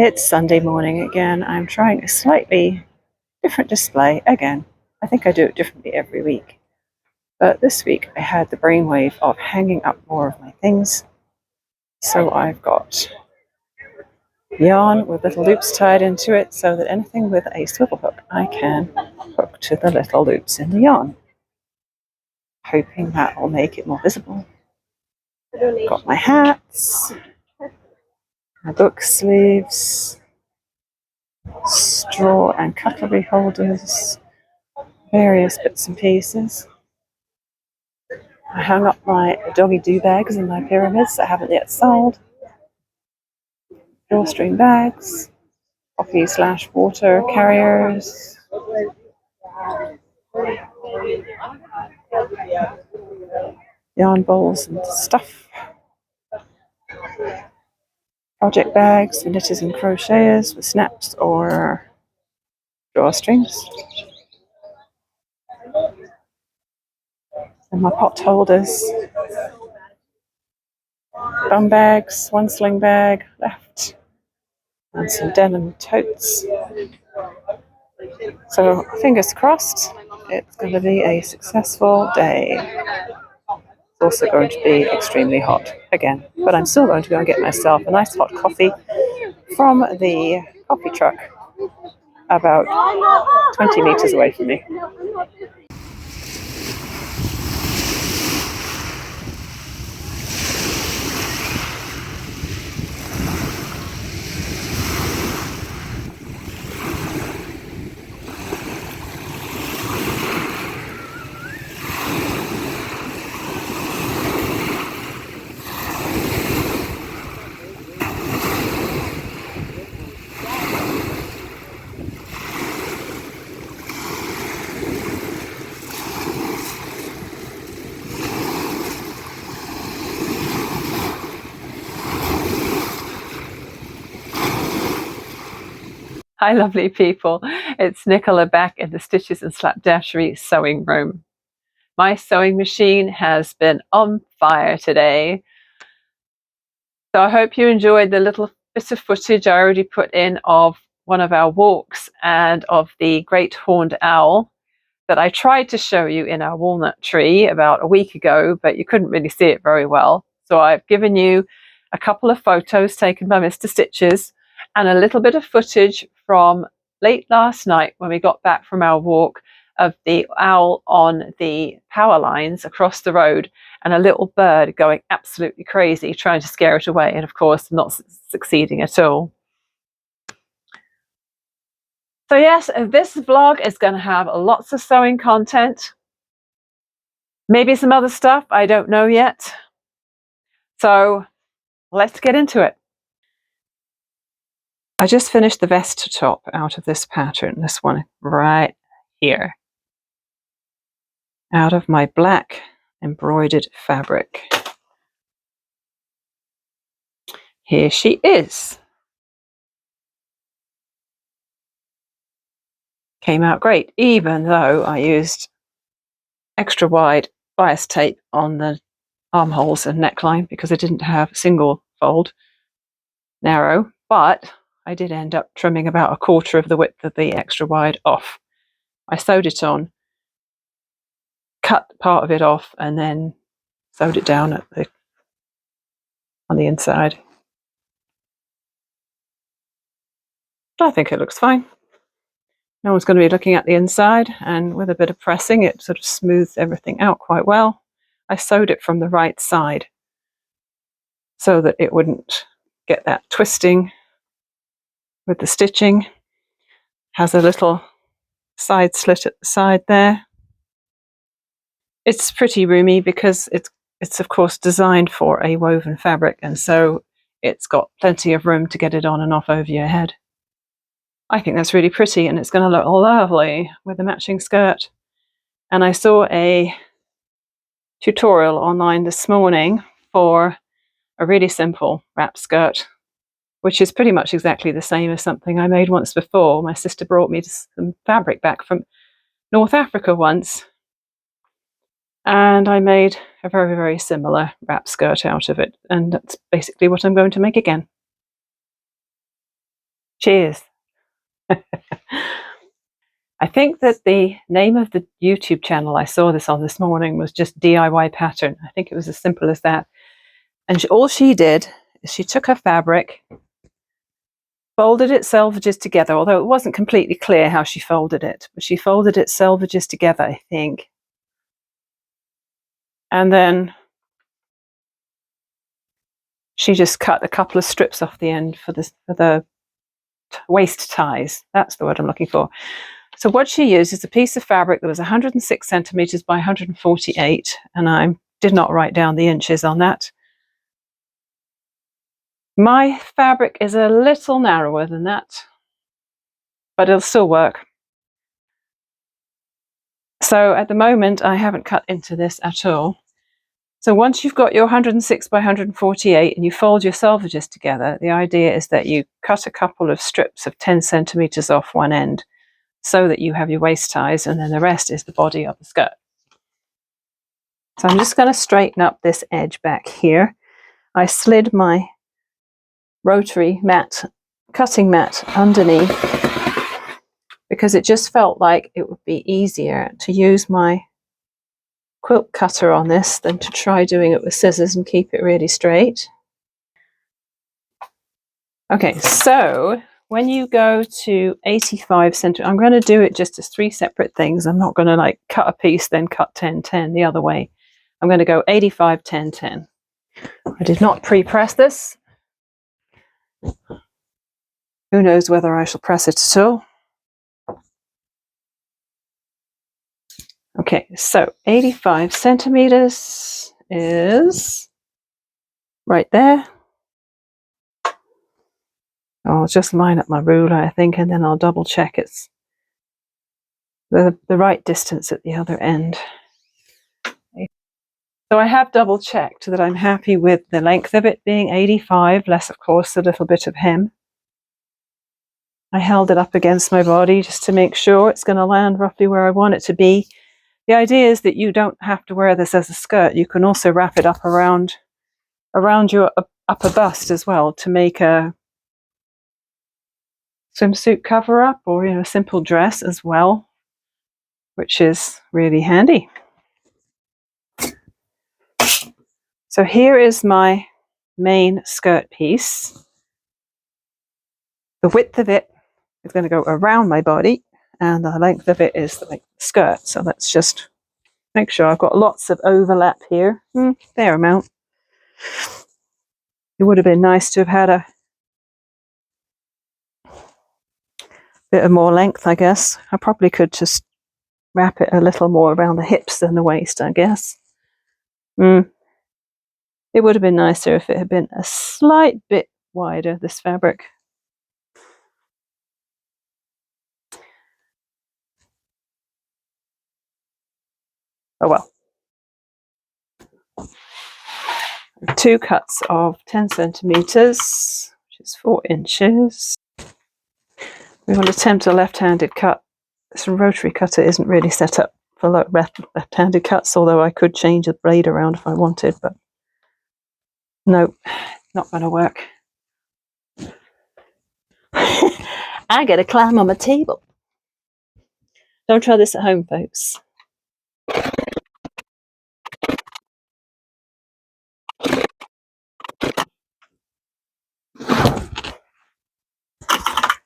It's Sunday morning again. I'm trying a slightly different display again. I think I do it differently every week. But this week I had the brainwave of hanging up more of my things. So I've got yarn with little loops tied into it so that anything with a swivel hook I can hook to the little loops in the yarn. Hoping that will make it more visible. Got my hats, my book sleeves, straw and cutlery holders, various bits and pieces. I hung up my doggy do-bags in my pyramids that I haven't yet sold. Drawstring bags, coffee/water carriers. Yarn bowls and stuff. Project bags for knitters and crocheters with snaps or drawstrings. And my pot holders. Bum bags, one sling bag left. And some denim totes. So fingers crossed, it's going to be a successful day. It's also going to be extremely hot again, but I'm still going to go and get myself a nice hot coffee from the coffee truck about 20 meters away from me. Hi lovely people, it's Nicola back in the Stitches and Slapdashery sewing room. My sewing machine has been on fire today. So I hope you enjoyed the little bit of footage I already put in of one of our walks and of the great horned owl that I tried to show you in our walnut tree about a week ago, but you couldn't really see it very well. So I've given you a couple of photos taken by Mr. Stitches and a little bit of footage from late last night when we got back from our walk of the owl on the power lines across the road and a little bird going absolutely crazy trying to scare it away, and of course not succeeding at all. So yes, this vlog is going to have lots of sewing content, maybe some other stuff, I don't know yet. So let's get into it. I just finished the vest top out of this pattern, this one right here, out of my black embroidered fabric. Here she is. Came out great, even though I used extra wide bias tape on the armholes and neckline because I didn't have single fold narrow, but I did end up trimming about 1/4 of the width of the extra wide off. I sewed it on, cut part of it off, and then sewed it down on the inside. But I think it looks fine. No one's going to be looking at the inside, and with a bit of pressing it sort of smoothed everything out quite well. I sewed it from the right side so that it wouldn't get that twisting with the stitching. Has a little side slit at the side there. It's pretty roomy because it's of course designed for a woven fabric, and so it's got plenty of room to get it on and off over your head. I think that's really pretty, and it's going to look lovely with the matching skirt. And I saw a tutorial online this morning for a really simple wrap skirt, which is pretty much exactly the same as something I made once before. My sister brought me some fabric back from North Africa once, and I made a very, very similar wrap skirt out of it, and that's basically what I'm going to make again. Cheers. I think that the name of the YouTube channel I saw this on this morning was just DIY Pattern. I think it was as simple as that. And all she did is she took her fabric, folded it selvages together, although it wasn't completely clear how she folded it, but she folded it selvages together, I think. And then she just cut a couple of strips off the end for the waist ties. That's the word I'm looking for. So what she used is a piece of fabric that was 106 centimeters by 148, and I did not write down the inches on that. My fabric is a little narrower than that, but it'll still work. So at the moment, I haven't cut into this at all. So once you've got your 106 by 148 and you fold your selvages together, the idea is that you cut a couple of strips of 10 centimeters off one end so that you have your waist ties, and then the rest is the body of the skirt. So I'm just going to straighten up this edge back here. I slid my rotary cutting mat underneath because it just felt like it would be easier to use my quilt cutter on this than to try doing it with scissors and keep it really straight. Okay, so when you go to 85 centimeters, I'm going to do it just as 3 separate things. I'm not going to like cut a piece, then cut 10, 10 the other way. I'm going to go 85, 10, 10. I did not pre-press this. Who knows whether I shall press it at all. Okay, so 85 centimeters is right there. I'll just line up my ruler, I think, and then I'll double check it's the right distance at the other end. So I have double checked that I'm happy with the length of it being 85, less of course a little bit of hem. I held it up against my body just to make sure it's going to land roughly where I want it to be. The idea is that you don't have to wear this as a skirt. You can also wrap it up around your upper bust as well to make a swimsuit cover up, or a simple dress as well, which is really handy. So here is my main skirt piece. The width of it is going to go around my body, and the length of it is the skirt. So let's just make sure I've got lots of overlap here. Fair amount. It would have been nice to have had a bit of more length, I guess. I probably could just wrap it a little more around the hips than the waist, I guess. It would have been nicer if it had been a slight bit wider, this fabric. Oh well. 2 cuts of 10 centimeters, which is 4 inches. We will attempt a left-handed cut. This rotary cutter isn't really set up for left-handed cuts, although I could change the blade around if I wanted, but no, not going to work. I gotta climb on my table. Don't try this at home, folks.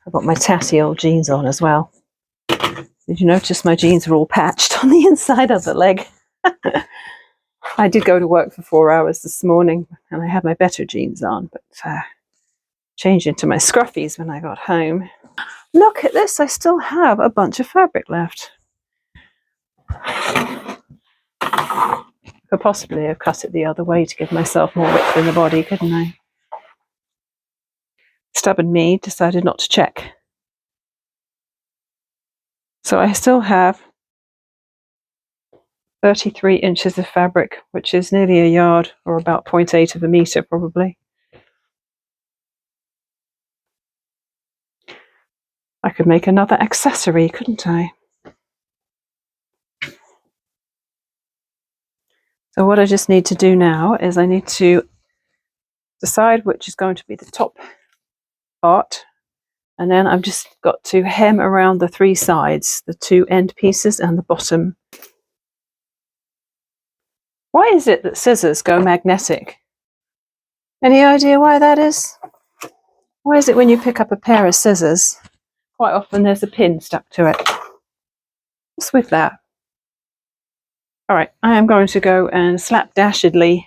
I've got my tatty old jeans on as well. Did you notice my jeans are all patched on the inside of the leg? I did go to work for 4 hours this morning and I had my better jeans on, but changed into my scruffies when I got home. Look at this, I still have a bunch of fabric left. Could possibly have cut it the other way to give myself more width in the body, couldn't I? Stubborn me decided not to check. So I still have 33 inches of fabric, which is nearly a yard, or about 0.8 of a meter probably. I could make another accessory, couldn't I? So what I just need to do now is I need to decide which is going to be the top part. And then I've just got to hem around the 3 sides, the 2 end pieces and the bottom. Why is it that scissors go magnetic? Any idea why that is? Why is it when you pick up a pair of scissors, quite often there's a pin stuck to it? What's with that? All right, I am going to go and slapdashedly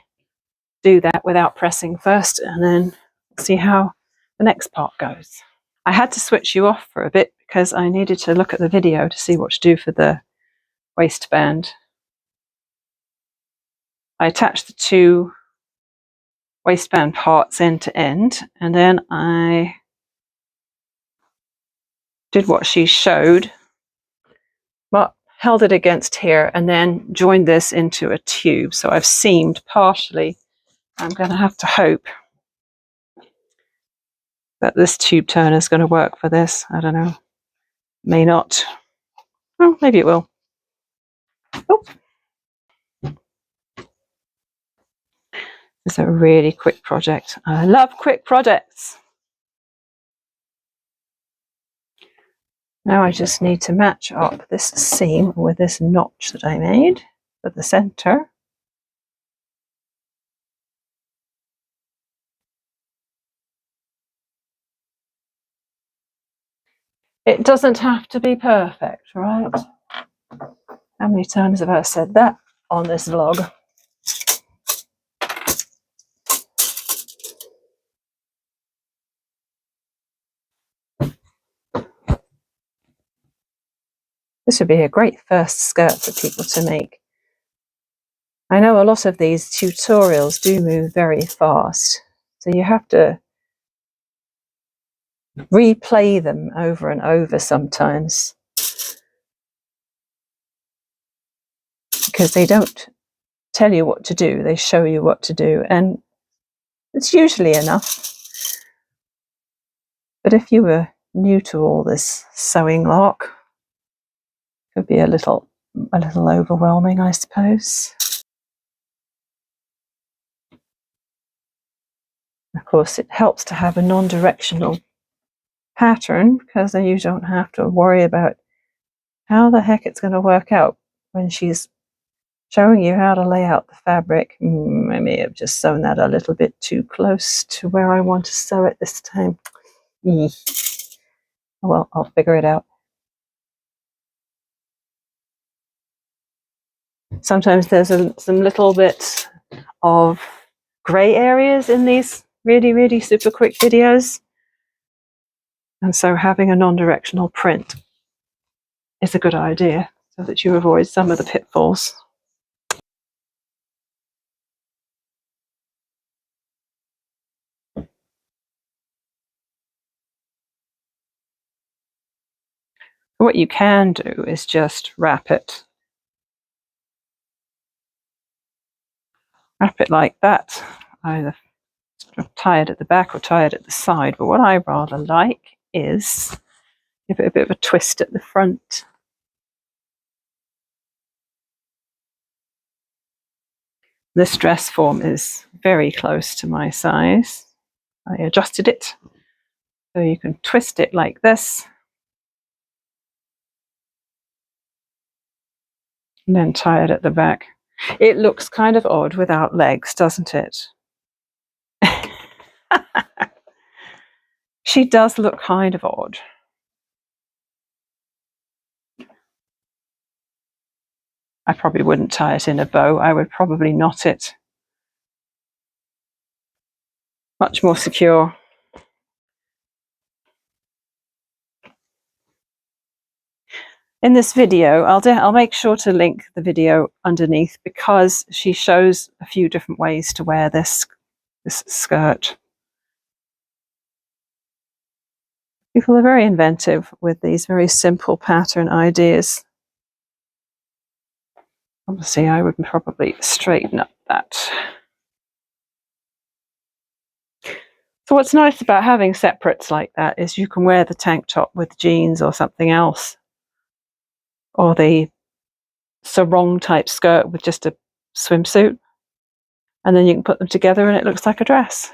do that without pressing first, and then see how the next part goes. I had to switch you off for a bit because I needed to look at the video to see what to do for the waistband. I attached the 2 waistband parts end to end, and then I did what she showed, but held it against here and then joined this into a tube. So I've seamed partially. I'm going to have to hope that this tube turner is going to work for this. I don't know. May not. Oh, maybe it will. Oh. It's a really quick project. I love quick projects. Now I just need to match up this seam with this notch that I made for the center. It doesn't have to be perfect, right? How many times have I said that on this vlog? This would be a great first skirt for people to make. I know a lot of these tutorials do move very fast, so you have to replay them over and over sometimes, because they don't tell you what to do, they show you what to do, and it's usually enough. But if you were new to all this sewing lark, it could be a little overwhelming, I suppose. Of course, it helps to have a non-directional pattern, because then you don't have to worry about how the heck it's going to work out when she's showing you how to lay out the fabric. I may have just sewn that a little bit too close to where I want to sew it this time. Well, I'll figure it out. Sometimes there's some little bit of grey areas in these really, really super quick videos. And so having a non-directional print is a good idea so that you avoid some of the pitfalls. What you can do is just wrap it. Wrap it like that. Either tie it at the back or tie it at the side. But what I rather like is give it a bit of a twist at the front. This dress form is very close to my size. I adjusted it so you can twist it like this. And then tie it at the back. It looks kind of odd without legs, doesn't it? She does look kind of odd. I probably wouldn't tie it in a bow. I would probably knot it. Much more secure. In this video, I'll make sure to link the video underneath, because she shows a few different ways to wear this skirt. People are very inventive with these very simple pattern ideas. Obviously, I would probably straighten up that. So what's nice about having separates like that is you can wear the tank top with jeans or something else, or the sarong type skirt with just a swimsuit, and then you can put them together and it looks like a dress.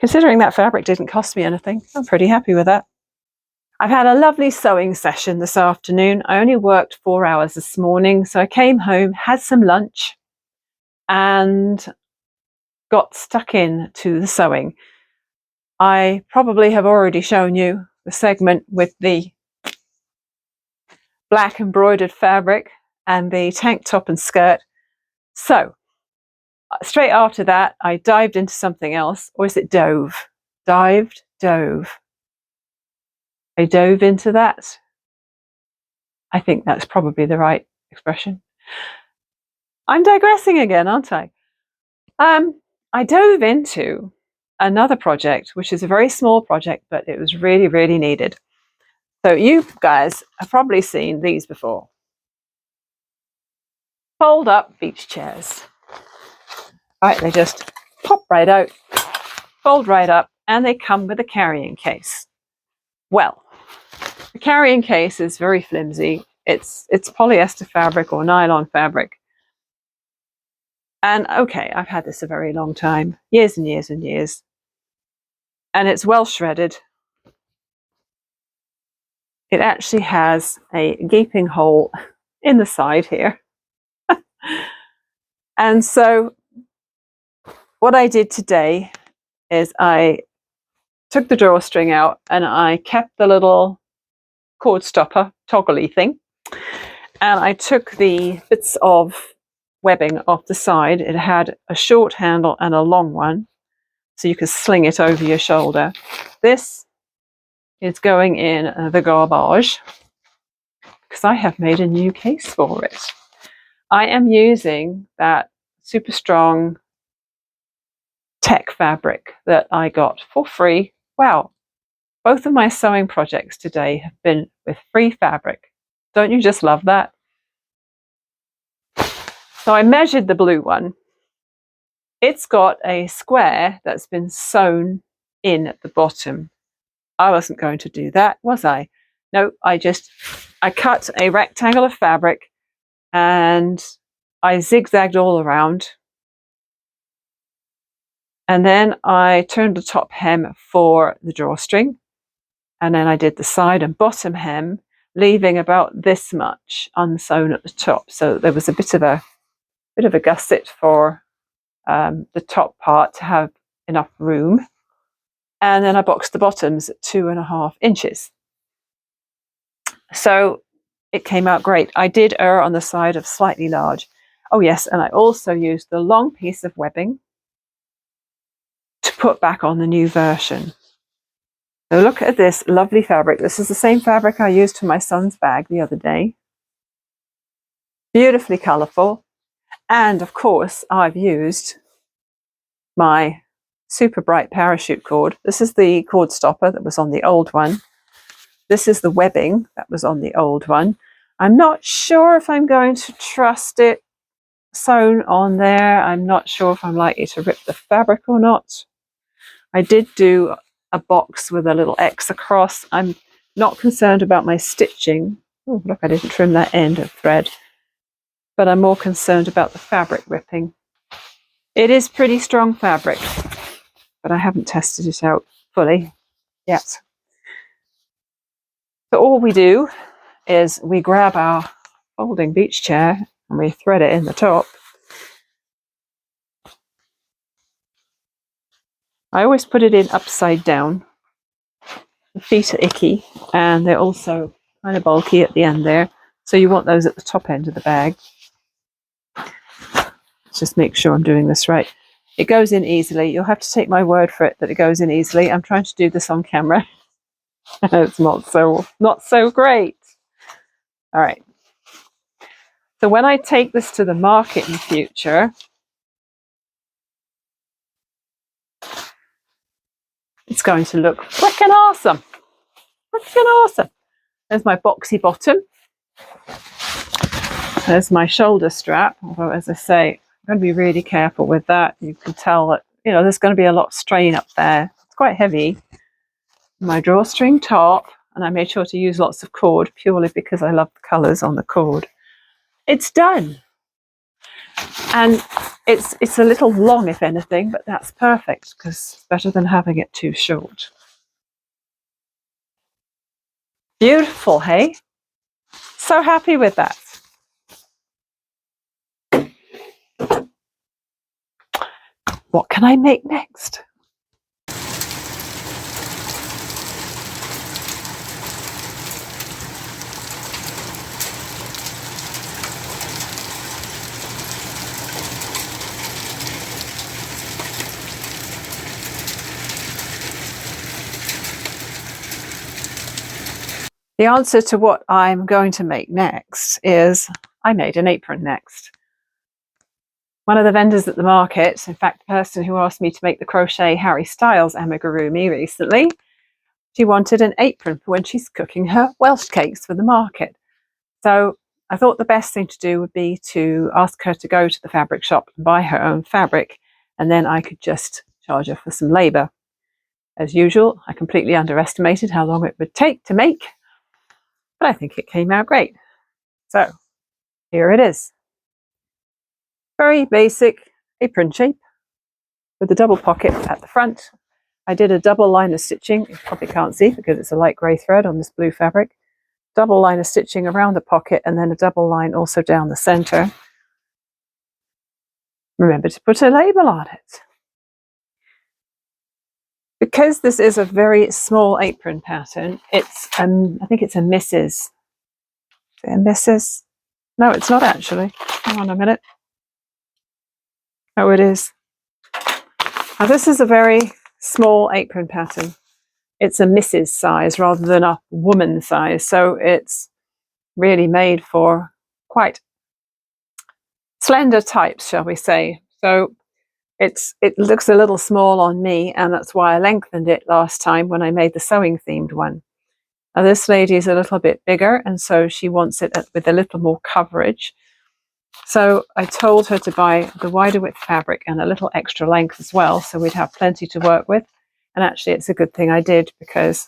Considering that fabric didn't cost me anything, I'm pretty happy with that. I've had a lovely sewing session this afternoon. I only worked 4 hours this morning, so I came home, had some lunch, and got stuck in to the sewing. I probably have already shown you the segment with the black embroidered fabric and the tank top and skirt. So straight after that, I dived into something else. Or is it dove? Dived? Dove. I dove into that. I think that's probably the right expression. I'm digressing again, aren't I? I dove into another project, which is a very small project, but it was really, really needed. So you guys have probably seen these before. Fold up beach chairs. Right, they just pop right out, fold right up, and they come with a carrying case. Well, the carrying case is very flimsy. It's polyester fabric or nylon fabric. And okay, I've had this a very long time, years and years and years. And it's well shredded. It actually has a gaping hole in the side here. And so what I did today is I took the drawstring out and I kept the little cord stopper toggly thing. And I took the bits of webbing off the side. It had a short handle and a long one, so you could sling it over your shoulder. This is going in the garbage because I have made a new case for it. I am using that super strong tech fabric that I got for free. Wow, both of my sewing projects today have been with free fabric. Don't you just love that? So I measured the blue one. It's got a square that's been sewn in at the bottom. I wasn't going to do that, was I? No, I cut a rectangle of fabric and I zigzagged all around. And then I turned the top hem for the drawstring. And then I did the side and bottom hem, leaving about this much unsewn at the top. So there was a bit of a gusset for the top part to have enough room. And then I boxed the bottoms at 2.5 inches. So it came out great. I did err on the side of slightly large. Oh yes, and I also used the long piece of webbing to put back on the new version. So look at this lovely fabric. This is the same fabric I used for my son's bag the other day. Beautifully colourful. And of course, I've used my super bright parachute cord. This is the cord stopper that was on the old one. This is the webbing that was on the old one. I'm not sure if I'm going to trust it sewn on there. I'm not sure if I'm likely to rip the fabric or not. I did do a box with a little X across. I'm not concerned about my stitching. Oh, look, I didn't trim that end of thread. But I'm more concerned about the fabric ripping. It is pretty strong fabric, but I haven't tested it out fully yet. So all we do is we grab our folding beach chair and we thread it in the top. I always put it in upside down. The feet are icky and they're also kind of bulky at the end there. So you want those at the top end of the bag. Let's just make sure I'm doing this right. It goes in easily. You'll have to take my word for it that it goes in easily. I'm trying to do this on camera. It's not so great. All right. So when I take this to the market in the future, it's going to look frickin' awesome. Frickin' awesome. There's my boxy bottom. There's my shoulder strap. Although, as I say, I'm going to be really careful with that. You can tell that, there's going to be a lot of strain up there. It's quite heavy. My drawstring top, and I made sure to use lots of cord purely because I love the colours on the cord. It's done. And It's a little long, if anything, but that's perfect because it's better than having it too short. Beautiful, hey? So happy with that. What can I make next? The answer to what I'm going to make next is I made an apron next. One of the vendors at the market, in fact, the person who asked me to make the crochet Harry Styles amigurumi recently, she wanted an apron for when she's cooking her Welsh cakes for the market. So I thought the best thing to do would be to ask her to go to the fabric shop and buy her own fabric, and then I could just charge her for some labour. As usual, I completely underestimated how long it would take to make, but I think it came out great. So here it is. Very basic apron shape with a double pocket at the front. I did a double line of stitching. You probably can't see because it's a light grey thread on this blue fabric. Double line of stitching around the pocket and then a double line also down the centre. Remember to put a label on it. Because this is a very small apron pattern, it's I think it's a Mrs. Is it a Mrs.? No, it's not actually. Hang on a minute. Oh, it is. Now this is a very small apron pattern. It's a Mrs. size rather than a woman size, so it's really made for quite slender types, shall we say. So it looks a little small on me, and that's why I lengthened it last time when I made the sewing themed one. Now this lady is a little bit bigger, and so she wants it with a little more coverage. So I told her to buy the wider width fabric and a little extra length as well, so we'd have plenty to work with. And actually it's a good thing I did, because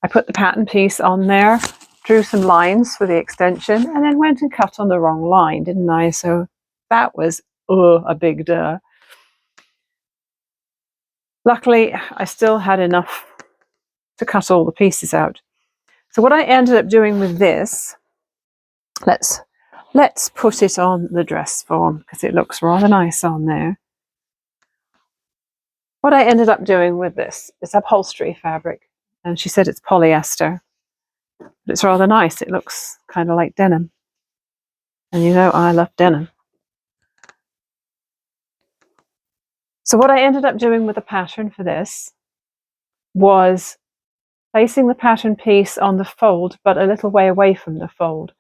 I put the pattern piece on there, drew some lines for the extension, and then went and cut on the wrong line, didn't I? So that was a big duh. Luckily, I still had enough to cut all the pieces out. So what I ended up doing with this, let's put it on the dress form because it looks rather nice on there. What I ended up doing with this is upholstery fabric, and she said it's polyester, but it's rather nice. It looks kind of like denim, and you know I love denim. So what I ended up doing with the pattern for this was placing the pattern piece on the fold, but a little way away from the fold.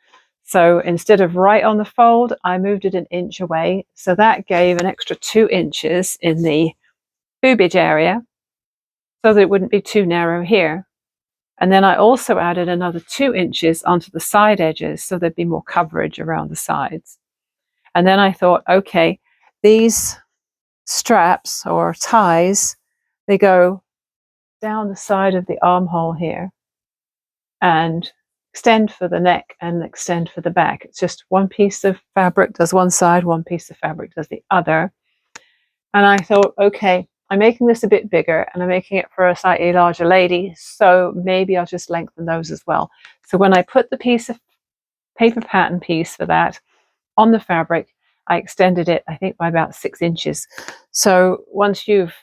So instead of right on the fold, I moved it an inch away. So that gave an extra 2 inches in the boobage area so that it wouldn't be too narrow here. And then I also added another 2 inches onto the side edges so there'd be more coverage around the sides. And then I thought, okay, these straps or ties, they go down the side of the armhole here and extend for the neck and extend for the back. It's just one piece of fabric does one side, one piece of fabric does the other. And I thought, okay, I'm making this a bit bigger and I'm making it for a slightly larger lady, so maybe I'll just lengthen those as well. So when I put the piece of paper pattern piece for that on the fabric, I extended it, I think, by about 6 inches. So once you've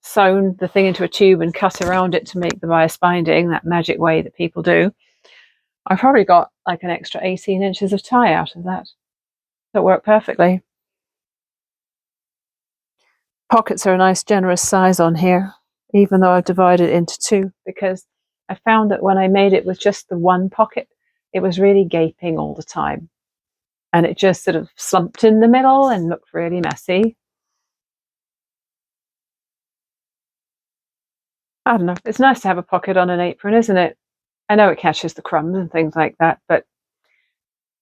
sewn the thing into a tube and cut around it to make the bias binding, that magic way that people do, I probably got like an extra 18 inches of tie out of that. That worked perfectly. Pockets are a nice generous size on here, even though I've divided it into 2, because I found that when I made it with just the one pocket, it was really gaping all the time. And it just sort of slumped in the middle and looked really messy. I don't know. It's nice to have a pocket on an apron, isn't it? I know it catches the crumbs and things like that, but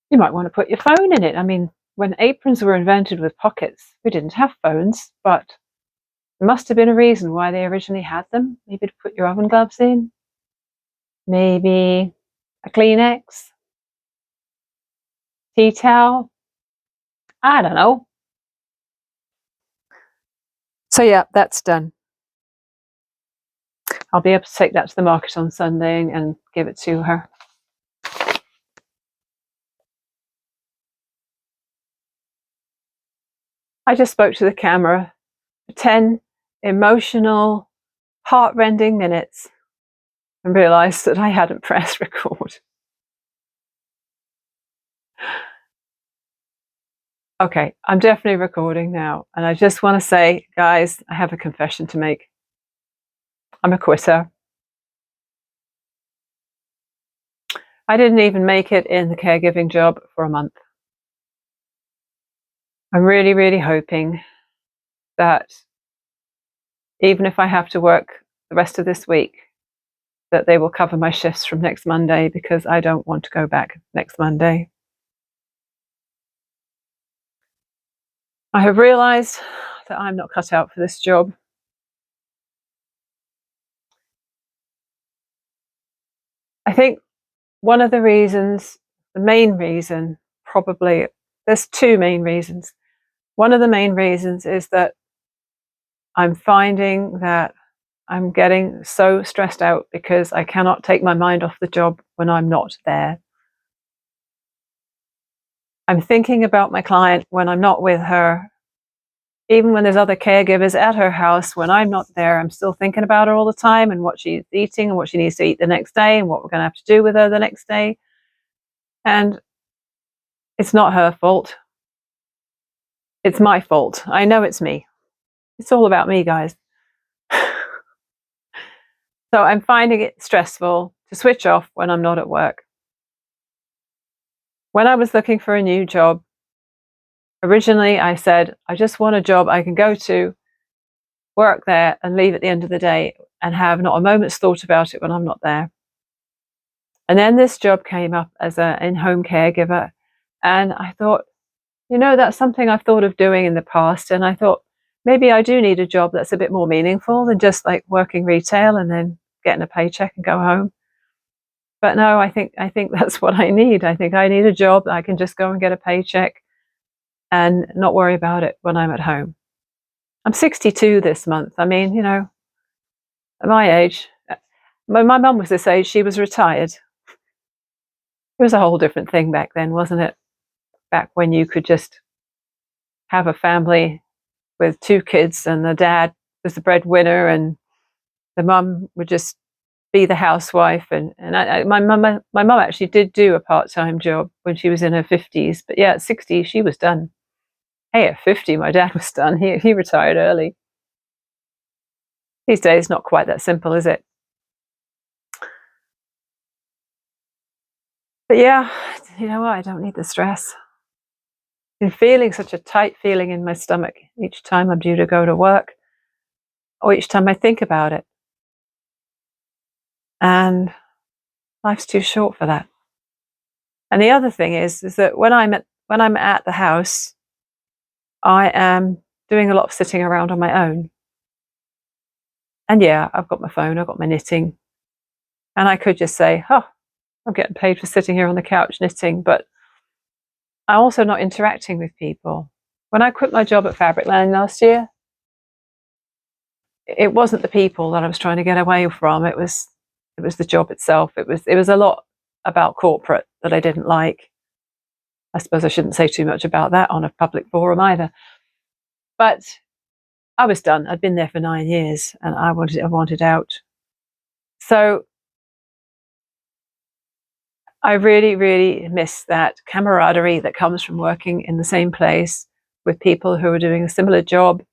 you might want to put your phone in it. I mean, when aprons were invented with pockets, we didn't have phones, but there must have been a reason why they originally had them. Maybe to put your oven gloves in. Maybe a Kleenex. Tea towel. I don't know. So yeah, that's done. I'll be able to take that to the market on Sunday and give it to her. I just spoke to the camera for 10 emotional, heart-rending minutes and realised that I hadn't pressed record. Okay, I'm definitely recording now, and I just want to say, guys, I have a confession to make. I'm a quitter. I didn't even make it in the caregiving job for a month. I'm really, really hoping that even if I have to work the rest of this week, that they will cover my shifts from next Monday, because I don't want to go back next Monday. I have realised that I'm not cut out for this job. I think one of the reasons, the main reason, probably, there's two main reasons. One of the main reasons is that I'm finding that I'm getting so stressed out because I cannot take my mind off the job when I'm not there. I'm thinking about my client when I'm not with her. Even when there's other caregivers at her house, when I'm not there, I'm still thinking about her all the time and what she's eating and what she needs to eat the next day and what we're going to have to do with her the next day. And it's not her fault. It's my fault. I know it's me. It's all about me, guys. So I'm finding it stressful to switch off when I'm not at work. When I was looking for a new job, originally I said, I just want a job I can go to, work there and leave at the end of the day and have not a moment's thought about it when I'm not there. And then this job came up as an in-home caregiver, and I thought, that's something I've thought of doing in the past, and I thought maybe I do need a job that's a bit more meaningful than just like working retail and then getting a paycheck and go home. But no, I think that's what I need. I think I need a job that I can just go and get a paycheck and not worry about it when I'm at home. I'm 62 this month. I mean, at my age, my mum was this age, she was retired. It was a whole different thing back then, wasn't it? Back when you could just have a family with 2 kids and the dad was the breadwinner and the mum would just be the housewife. And my mum actually did do a part-time job when she was in her 50s. But yeah, at 60, she was done. Hey, at 50, my dad was done. He retired early. These days, not quite that simple, is it? But yeah, you know what? I don't need the stress. I've been feeling such a tight feeling in my stomach each time I'm due to go to work, or each time I think about it. And life's too short for that. And the other thing is that when I'm at the house, I am doing a lot of sitting around on my own. And yeah, I've got my phone, I've got my knitting, and I could just say, I'm getting paid for sitting here on the couch knitting, but I'm also not interacting with people. When I quit my job at Fabric Land last year, it wasn't the people that I was trying to get away from. It was the job itself. It was a lot about corporate that I didn't like. I suppose I shouldn't say too much about that on a public forum either. But I was done. I'd been there for 9 years and I wanted out. So I really, really miss that camaraderie that comes from working in the same place with people who are doing a similar job,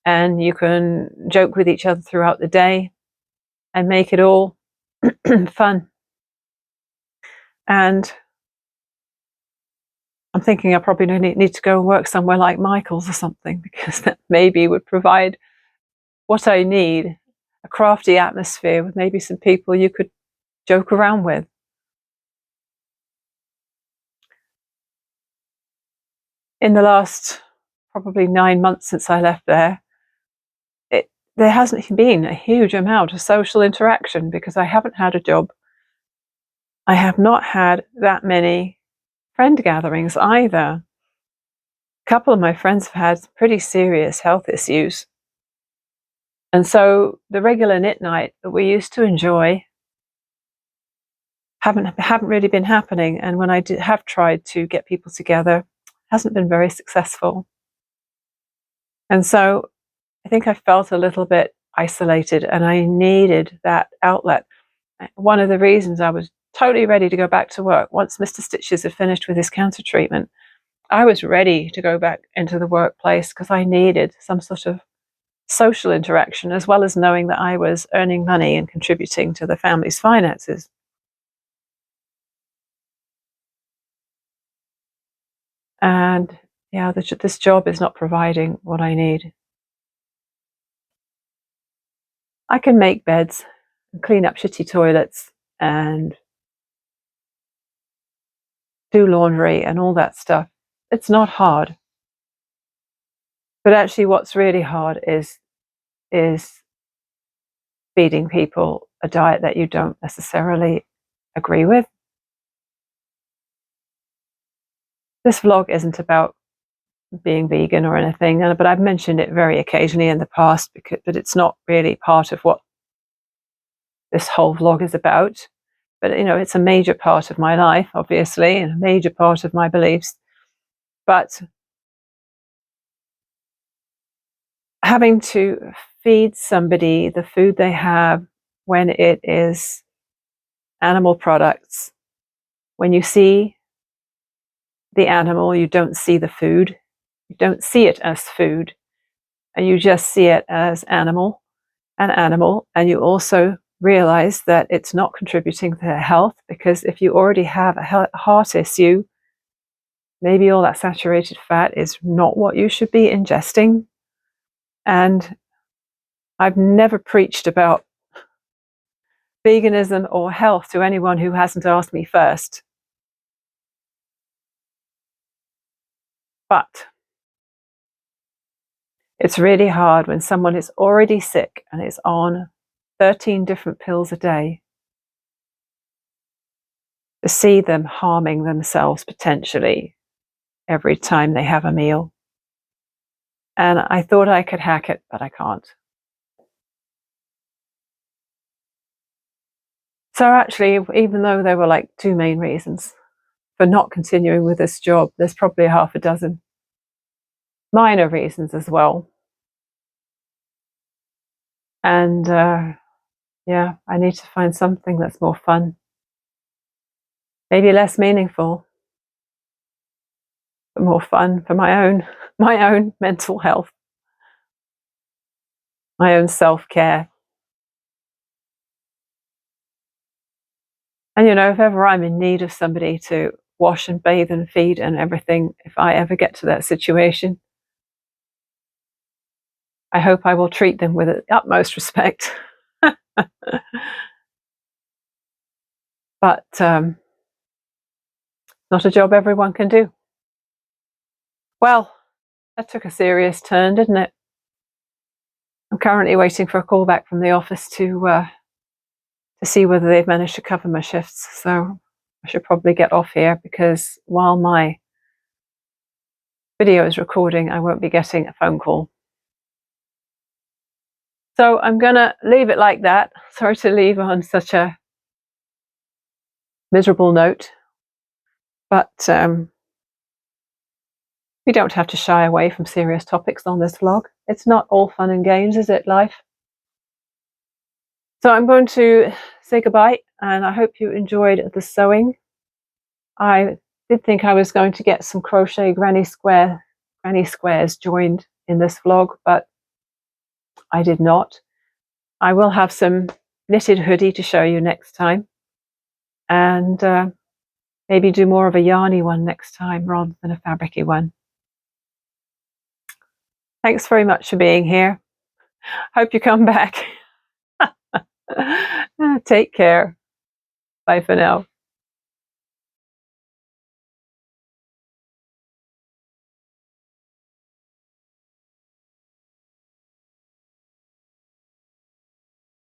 and you can joke with each other throughout the day and make it all fun. And I'm thinking I probably need to go and work somewhere like Michael's or something, because that maybe would provide what I need, a crafty atmosphere with maybe some people you could joke around with. In the last probably 9 months since I left there, there hasn't been a huge amount of social interaction because I haven't had a job. I have not had that many friend gatherings either. A couple of my friends have had pretty serious health issues, And so the regular knit night that we used to enjoy haven't really been happening. And when I have tried to get people together, hasn't been very successful. And so I think I felt a little bit isolated, and I needed that outlet. One of the reasons I was totally ready to go back to work once Mr. Stitches had finished with his cancer treatment, I was ready to go back into the workplace because I needed some sort of social interaction, as well as knowing that I was earning money and contributing to the family's finances. And yeah, this job is not providing what I need. I can make beds and clean up shitty toilets and do laundry and all that stuff. It's not hard. But actually what's really hard is feeding people a diet that you don't necessarily agree with. This vlog isn't about being vegan or anything, but I've mentioned it very occasionally in the past, but it's not really part of what this whole vlog is about. But you know, it's a major part of my life, obviously, and a major part of my beliefs. But having to feed somebody the food they have when it is animal products, when you see the animal, you don't see the food. You don't see it as food, and you just see it as animal, and you also realize that it's not contributing to their health, because if you already have a heart issue, maybe all that saturated fat is not what you should be ingesting. And I've never preached about veganism or health to anyone who hasn't asked me first. But it's really hard when someone is already sick and is on 13 different pills a day to see them harming themselves potentially every time they have a meal. And I thought I could hack it, but I can't. So actually, even though there were like 2 main reasons for not continuing with this job, there's probably half a dozen minor reasons as well. And yeah, I need to find something that's more fun, maybe less meaningful, but more fun for my own mental health, my own self-care. And you know, if ever I'm in need of somebody to wash and bathe and feed and everything, if I ever get to that situation, I hope I will treat them with the utmost respect. But not a job everyone can do. Well, that took a serious turn, didn't it? I'm currently waiting for a call back from the office to see whether they've managed to cover my shifts. So I should probably get off here, because while my video is recording, I won't be getting a phone call. So I'm gonna leave it like that. Sorry to leave on such a miserable note, but we don't have to shy away from serious topics on this vlog. It's not all fun and games, is it, life? So I'm going to say goodbye, and I hope you enjoyed the sewing. I did think I was going to get some crochet granny squares joined in this vlog, but I did not. I will have some knitted hoodie to show you next time, and maybe do more of a yarny one next time rather than a fabricy one. Thanks very much for being here. Hope you come back. Take care. Bye for now.